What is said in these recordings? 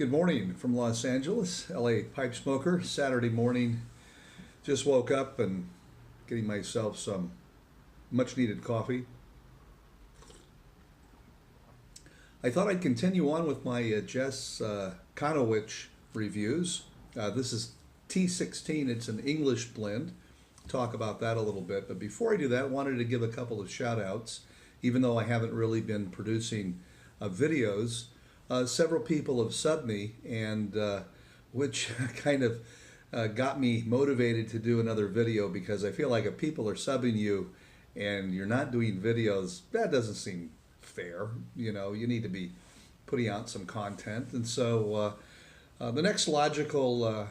Good morning from Los Angeles, LA pipe smoker. Saturday morning, just woke up and getting myself some much needed coffee. I thought I'd continue on with my Jess Chonowitsch reviews. This is T-16, it's an English blend. Talk about that a little bit, but before I do that, I wanted to give a couple of shout outs, even though I haven't really been producing videos. Several people have subbed me, and which kind of got me motivated to do another video, because I feel like if people are subbing you and you're not doing videos, that doesn't seem fair. You know, you need to be putting out some content. And so the next logical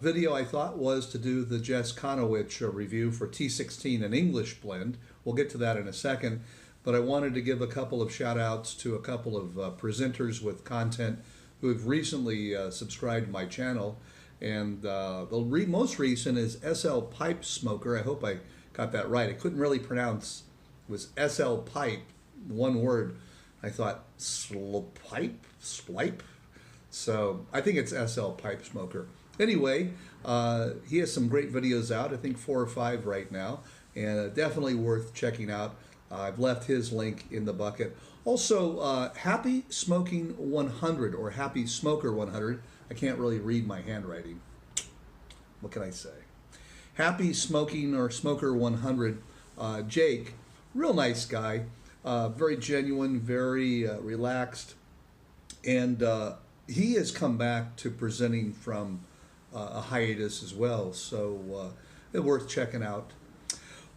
video I thought was to do the Jess Chonowitsch review for T-16, an English blend. We'll get to that in a second. But I wanted to give a couple of shout outs to a couple of presenters with content who have recently subscribed to my channel. And the most recent is SL Pipe Smoker. I hope I got that right. I couldn't really pronounce. It was SL Pipe, one word. I thought Splipe. So I think it's SL Pipe Smoker. Anyway, he has some great videos out. I think 4 or 5 right now, and definitely worth checking out. I've left his link in the bucket. Also, Happy Smoking 100 or Happy Smoker 100. I can't really read my handwriting. What can I say? Happy Smoking or Smoker 100. Jake, real nice guy, very genuine, very relaxed, and he has come back to presenting from a hiatus as well. So it's worth checking out.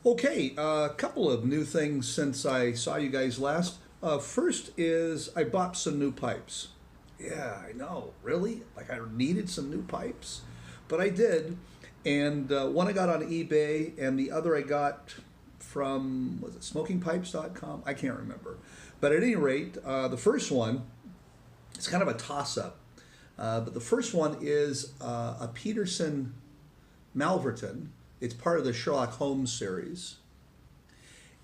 Okay, a couple of new things since I saw you guys last. First is I bought some new pipes. Yeah, I know, really? Like I needed some new pipes? But I did, and one I got on eBay, and the other I got from, was it smokingpipes.com? I can't remember. But at any rate, the first one, it's kind of a toss-up. But the first one is a Peterson Malverton. It's part of the Sherlock Holmes series.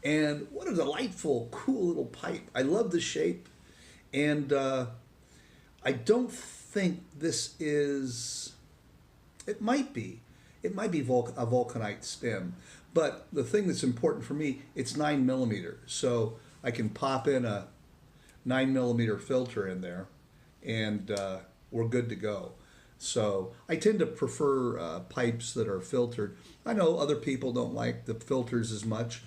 And what a delightful, cool little pipe. I love the shape. And I don't think this is, it might be a vulcanite stem. But the thing that's important for me, it's 9mm. So I can pop in a 9mm filter in there, and we're good to go. So I tend to prefer pipes that are filtered. I know other people don't like the filters as much,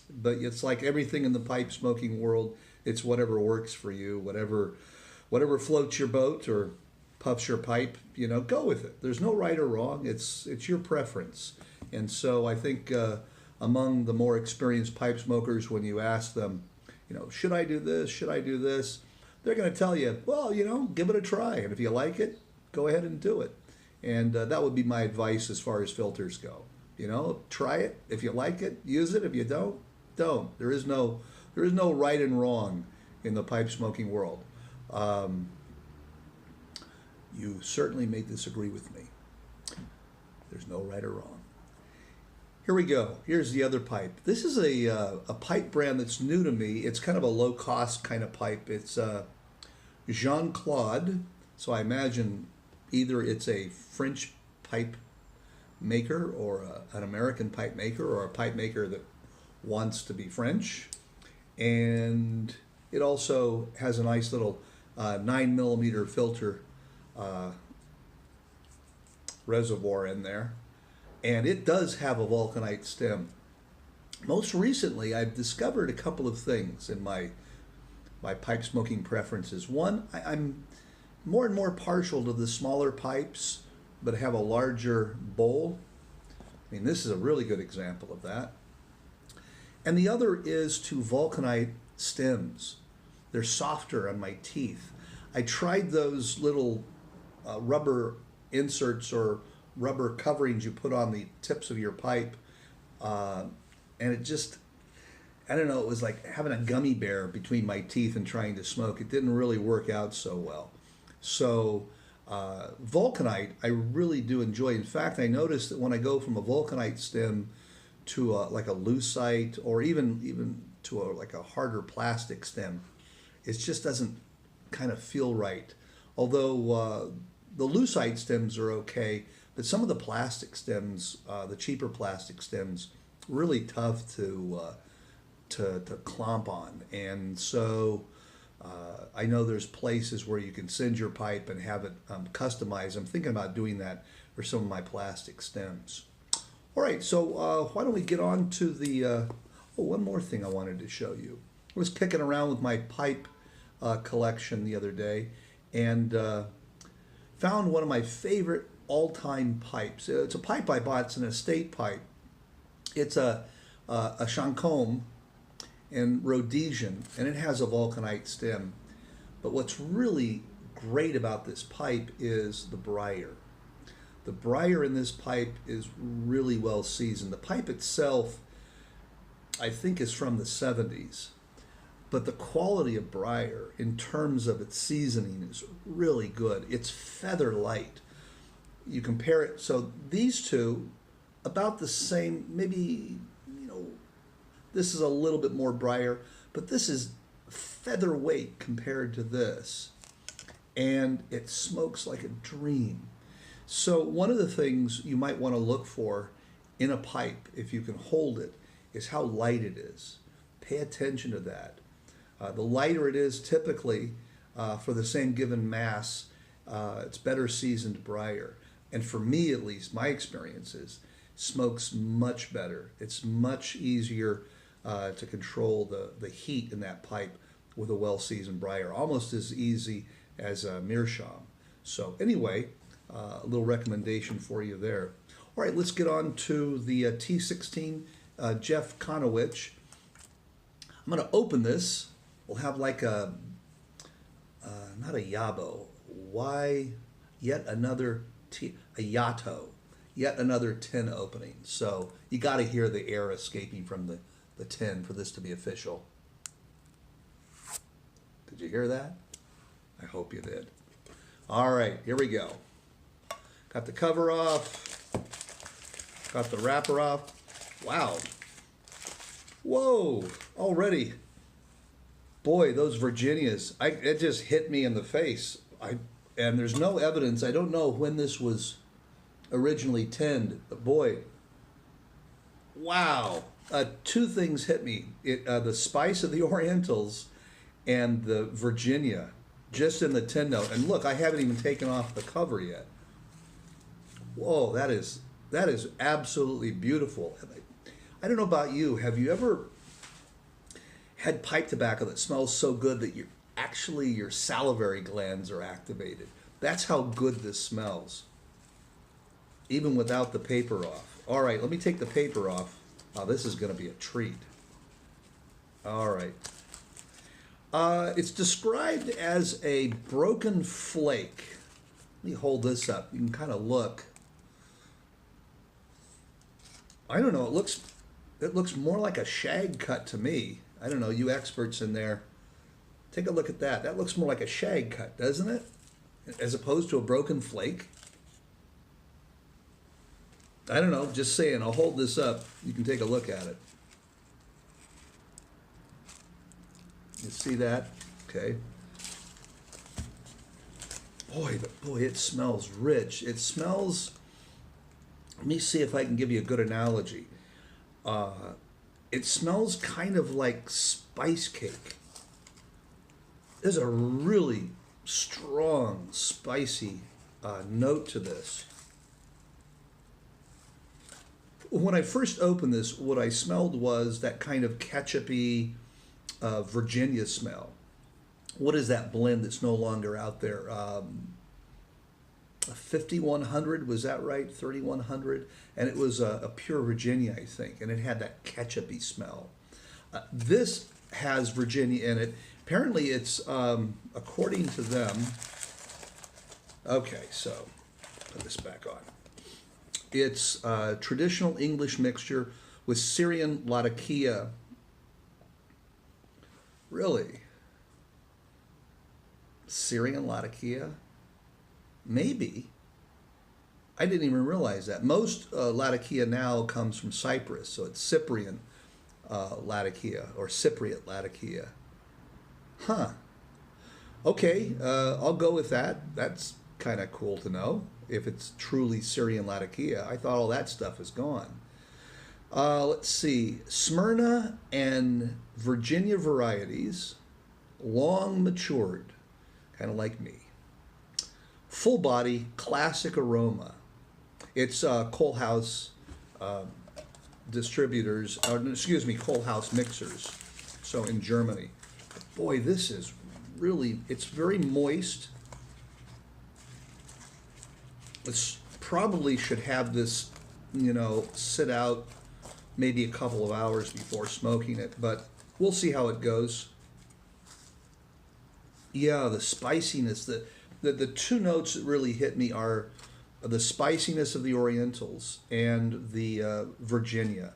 but it's like everything in the pipe smoking world. It's whatever works for you, whatever floats your boat or puffs your pipe. You know, go with it. There's no right or wrong. It's your preference. And so I think among the more experienced pipe smokers, when you ask them, you know, should I do this? Should I do this? They're going to tell you, well, you know, give it a try, and if you like it, go ahead and do it. And that would be my advice as far as filters go. You know, try it. If you like it, use it. If you don't, don't. There is no right and wrong in the pipe smoking world. You certainly may disagree with me. There's no right or wrong. Here we go. Here's the other pipe. This is a pipe brand that's new to me. It's kind of a low-cost kind of pipe. It's Jean-Claude. So I imagine either it's a French pipe maker or an American pipe maker or a pipe maker that wants to be French. And it also has a nice little 9mm filter reservoir in there. And it does have a vulcanite stem. Most recently, I've discovered a couple of things in my pipe smoking preferences. One, I'm more and more partial to the smaller pipes, but have a larger bowl. I mean, this is a really good example of that. And the other is to vulcanite stems. They're softer on my teeth. I tried those little rubber inserts or rubber coverings you put on the tips of your pipe, and it just, I don't know, it was like having a gummy bear between my teeth and trying to smoke. It didn't really work out so well. So vulcanite I really do enjoy. In fact, I noticed that when I go from a vulcanite stem to like a lucite, or even to like a harder plastic stem, it just doesn't kind of feel right Although the lucite stems are okay, but some of the plastic stems, the cheaper plastic stems, really tough to clomp on. And so I know there's places where you can send your pipe and have it customized. I'm thinking about doing that for some of my plastic stems. All right, so why don't we get on to the, oh, one more thing I wanted to show you. I was kicking around with my pipe collection the other day and found one of my favorite all-time pipes. It's a pipe I bought. It's an estate pipe. It's a Chonowitsch and Rhodesian, and it has a vulcanite stem. But what's really great about this pipe is the briar. The briar in this pipe is really well seasoned. The pipe itself, I think, is from the 70s. But the quality of briar in terms of its seasoning is really good. It's feather light. You compare it, so these two, about the same, maybe, you know, this is a little bit more briar, but this is featherweight compared to this. And it smokes like a dream. So one of the things you might want to look for in a pipe, if you can hold it, is how light it is. Pay attention to that. The lighter it is, typically, for the same given mass, it's better seasoned briar. And for me, at least, my experience is, smokes much better. It's much easier to control the heat in that pipe with a well-seasoned briar, almost as easy as a meerschaum. So anyway, a little recommendation for you there. All right, let's get on to the T-16 Jeff Chonowitsch. I'm going to open this. We'll have like a, not a yabo, yet another, a yato, yet another tin opening. So you got to hear the air escaping from the tin for this to be official. Did you hear that? I hope you did. All right, here we go. Got the cover off. Got the wrapper off. Wow. Whoa, already. Boy, those Virginias, it just hit me in the face. And there's no evidence. I don't know when this was originally tinned, but boy, wow. Two things hit me. The spice of the Orientals and the Virginia, just in the tin note. And look, I haven't even taken off the cover yet. Whoa, that is absolutely beautiful. I don't know about you. Have you ever had pipe tobacco that smells so good that your salivary glands are activated? That's how good this smells, even without the paper off. All right, let me take the paper off. Oh, this is going to be a treat. All right. It's described as a broken flake. Let me hold this up. You can kind of look. I don't know. It looks more like a shag cut to me. I don't know. You experts in there, take a look at that. That looks more like a shag cut, doesn't it? As opposed to a broken flake. I don't know. Just saying. I'll hold this up. You can take a look at it. You see that? Okay. Boy, it smells rich. It smells. Let me see if I can give you a good analogy. It smells kind of like spice cake. There's a really strong, spicy note to this. When I first opened this, what I smelled was that kind of ketchup-y Virginia smell. What is that blend that's no longer out there? 5100, was that right? 3100, and it was a pure Virginia, I think, and it had that ketchup-y smell. This has Virginia in it. Apparently, it's according to them. Okay, so put this back on. It's a traditional English mixture with Syrian Latakia. Really? Syrian Latakia? Maybe. I didn't even realize that. Most Latakia now comes from Cyprus, so it's Cyprian Latakia or Cypriot Latakia. Huh. Okay, I'll go with that. That's kind of cool to know if it's truly Syrian Latakia. I thought all that stuff is gone. Let's see. Smyrna and Virginia varieties, long matured, kind of like me. Full body, classic aroma. It's Cole House distributors, excuse me, Cole House mixers. So in Germany. Boy, this is really, it's very moist. It's probably should have this, sit out maybe a couple of hours before smoking it, but we'll see how it goes. Yeah, the spiciness, the two notes that really hit me are the spiciness of the Orientals and the Virginia.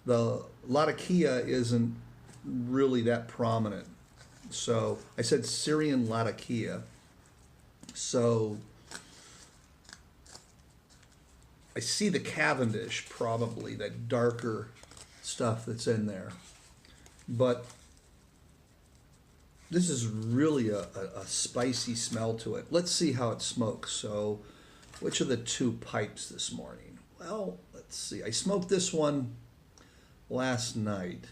The Latakia isn't really that prominent. So I said Syrian Latakia. So I see the Cavendish, probably, that darker stuff that's in there. But this is really a spicy smell to it. Let's see how it smokes. So which of the two pipes this morning? Well, let's see. I smoked this one last night.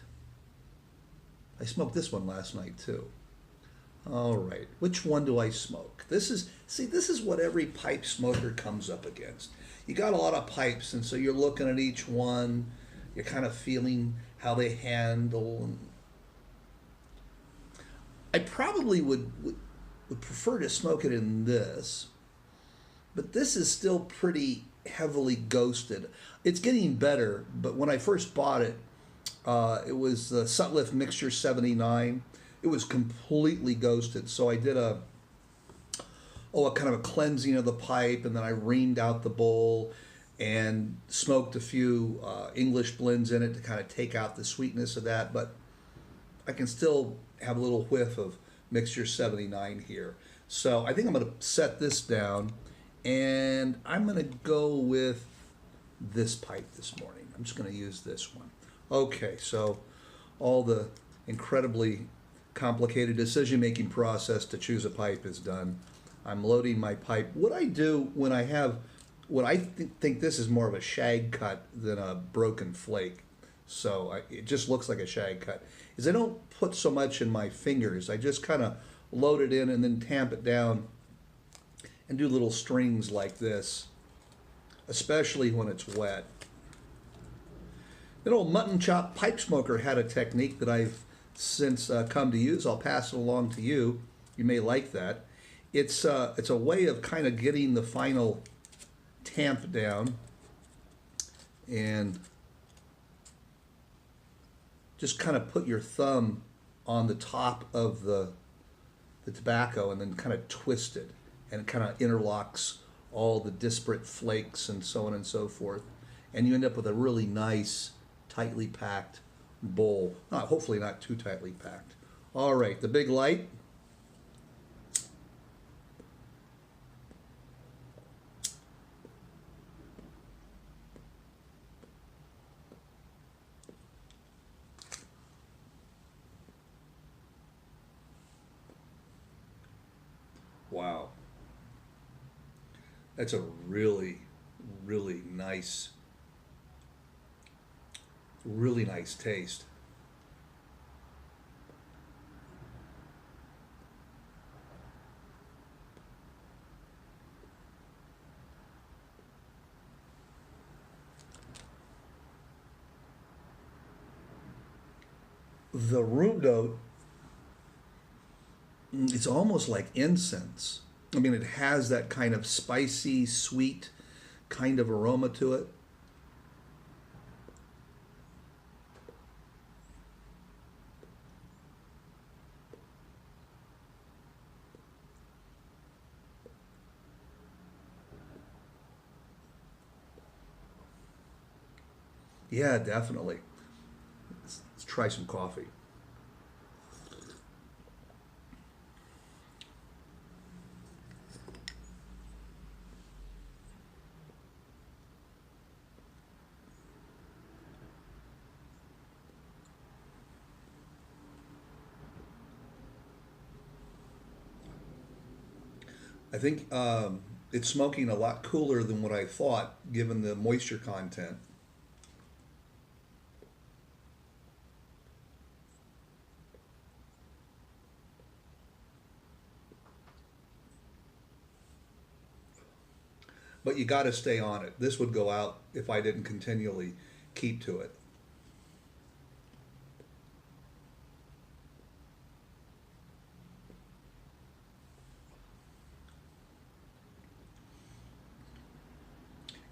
I smoked this one last night too. All right, which one do I smoke? This is what every pipe smoker comes up against. You got a lot of pipes, and so you're looking at each one. You're kind of feeling how they handle. I probably would prefer to smoke it in this, but this is still pretty heavily ghosted. It's getting better, but when I first bought it, it was the Sutliff Mixture 79. It was completely ghosted. So I did a kind of a cleansing of the pipe, and then I reamed out the bowl and smoked a few English blends in it to kind of take out the sweetness of that. But I can still have a little whiff of Mixture 79 here. So I think I'm going to set this down, and I'm going to go with this pipe this morning. I'm just going to use this one. Okay, so all the incredibly complicated decision-making process to choose a pipe is done. I'm loading my pipe. What I do when I have, what I think this is more of a shag cut than a broken flake, so it just looks like a shag cut, is I don't put so much in my fingers. I just kind of load it in and then tamp it down and do little strings like this, especially when it's wet. An old mutton chop pipe smoker had a technique that I've since come to use. I'll pass it along to you. You may like that. It's a way of kind of getting the final tamp down, and just kind of put your thumb on the top of the tobacco and then kind of twist it, and it kind of interlocks all the disparate flakes and so on and so forth, and you end up with a really nice tightly packed bowl. Hopefully not too tightly packed. All right, the big light. Wow. That's a really, really nice taste. The root note, it's almost like incense. I mean, it has that kind of spicy, sweet kind of aroma to it. Yeah, definitely. Let's try some coffee. I think it's smoking a lot cooler than what I thought, given the moisture content. But you got to stay on it. This would go out if I didn't continually keep to it.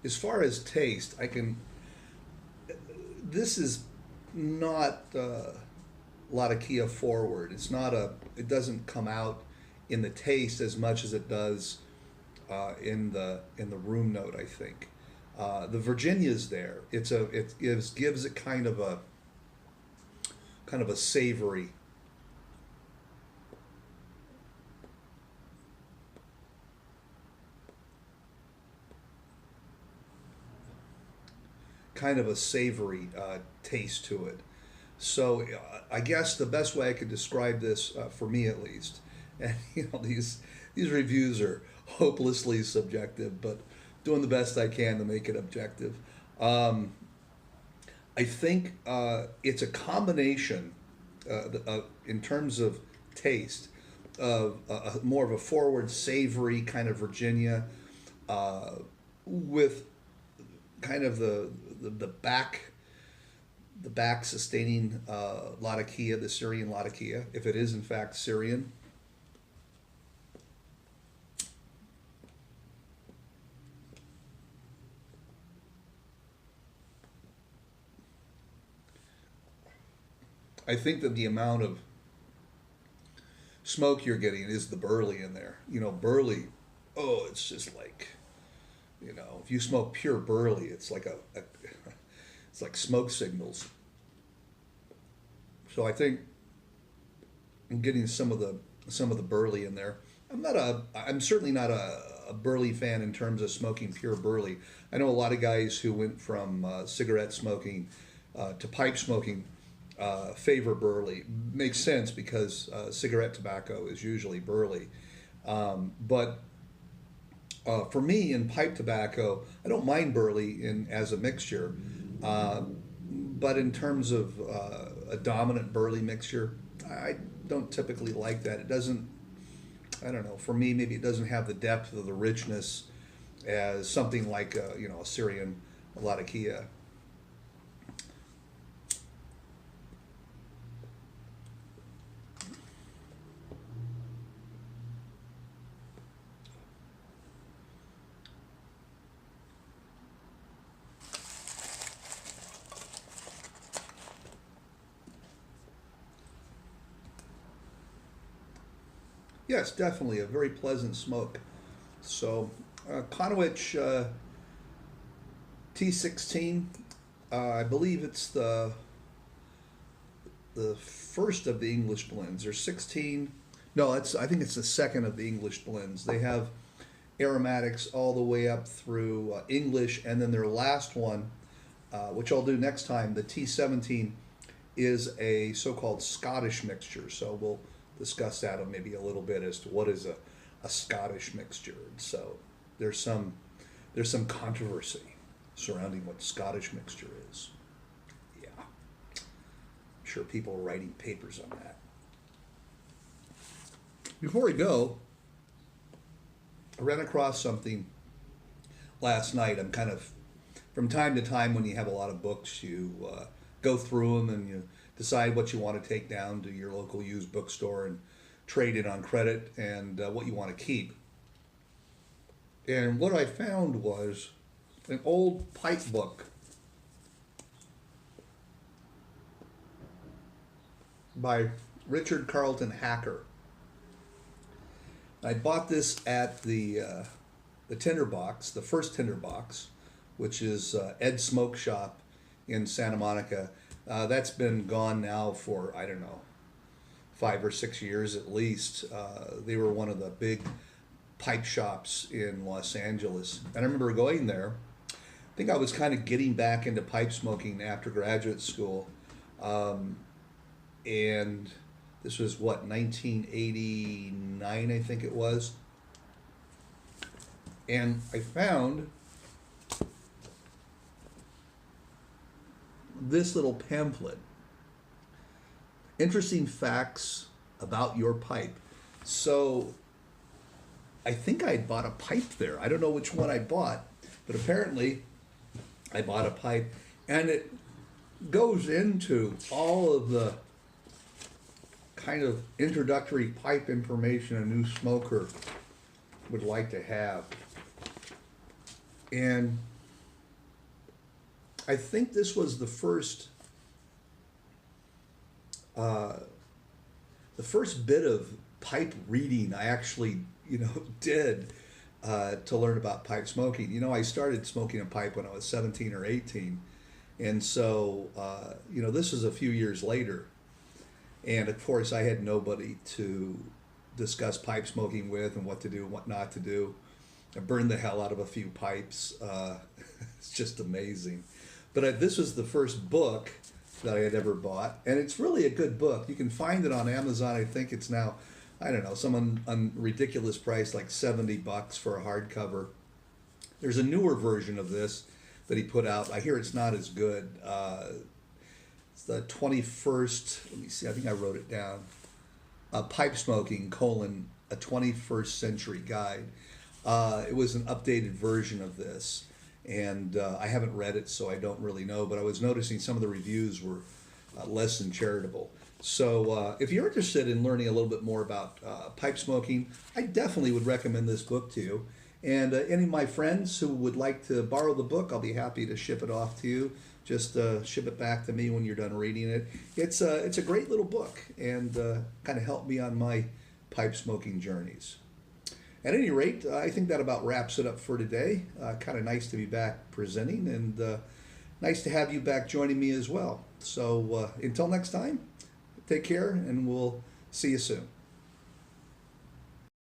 As far as taste, I can. This is not Latakia forward. It's not a. It doesn't come out in the taste as much as it does in the room note. I think the Virginia's there. It gives it kind of a savory, taste to it. So I guess the best way I could describe this, for me at least, and these reviews are hopelessly subjective, but doing the best I can to make it objective. Um, I think it's a combination, in terms of taste, of more of a forward, savory kind of Virginia, uh, with kind of the back sustaining Latakia, the Syrian Latakia, if it is in fact Syrian. I think that the amount of smoke you're getting is the burley in there. Burley. Oh, it's just like, if you smoke pure burley, it's like it's like smoke signals. So I think I'm getting some of the burley in there. I'm certainly not a burley fan in terms of smoking pure burley. I know a lot of guys who went from cigarette smoking to pipe smoking favor burley. Makes sense because cigarette tobacco is usually burley. But for me, in pipe tobacco, I don't mind burley in as a mixture. But in terms of a dominant burley mixture, I don't typically like that. It doesn't. I don't know. For me, maybe it doesn't have the depth of the richness as something like a Syrian Latakia. Yes, definitely a very pleasant smoke. So, Chonowitsch T-16. I believe it's the first of the English blends. There's 16. No, I think it's the second of the English blends. They have aromatics all the way up through English, and then their last one, which I'll do next time, the T-17, is a so-called Scottish mixture. So we'll discuss that maybe a little bit as to what is a Scottish mixture. So there's some controversy surrounding what Scottish mixture is. Yeah, I'm sure people are writing papers on that. Before we go, I ran across something last night. I'm kind of, from time to time, when you have a lot of books, you go through them and you decide what you want to take down to your local used bookstore and trade it on credit, and what you want to keep. And what I found was an old pipe book by Richard Carlton Hacker. I bought this at the Tinderbox, the first Tinderbox, which is Ed's Smoke Shop in Santa Monica. That's been gone now for, I don't know, 5 or 6 years at least. They were one of the big pipe shops in Los Angeles. And I remember going there. I think I was kind of getting back into pipe smoking after graduate school. And this was what, 1989, I think it was. And I found this little pamphlet. Interesting facts about your pipe. So I think I bought a pipe there. I don't know which one I bought, but apparently I bought a pipe, and it goes into all of the kind of introductory pipe information a new smoker would like to have. And I think this was the first bit of pipe reading I actually, did to learn about pipe smoking. I started smoking a pipe when I was 17 or 18. And so, this is a few years later. And of course, I had nobody to discuss pipe smoking with and what to do and what not to do. I burned the hell out of a few pipes. It's just amazing. But this was the first book that I had ever bought. And it's really a good book. You can find it on Amazon. I think it's now, I don't know, some ridiculous price, like $70 for a hardcover. There's a newer version of this that he put out. I hear it's not as good. It's the 21st, let me see, I think I wrote it down. Pipe Smoking, a 21st Century Guide. It was an updated version of this. And I haven't read it, so I don't really know. But I was noticing some of the reviews were less than charitable. So if you're interested in learning a little bit more about pipe smoking, I definitely would recommend this book to you. And any of my friends who would like to borrow the book, I'll be happy to ship it off to you. Just ship it back to me when you're done reading it. It's a great little book, and kind of helped me on my pipe smoking journeys. At any rate, I think that about wraps it up for today. Kind of nice to be back presenting, and nice to have you back joining me as well. So until next time, take care, and we'll see you soon.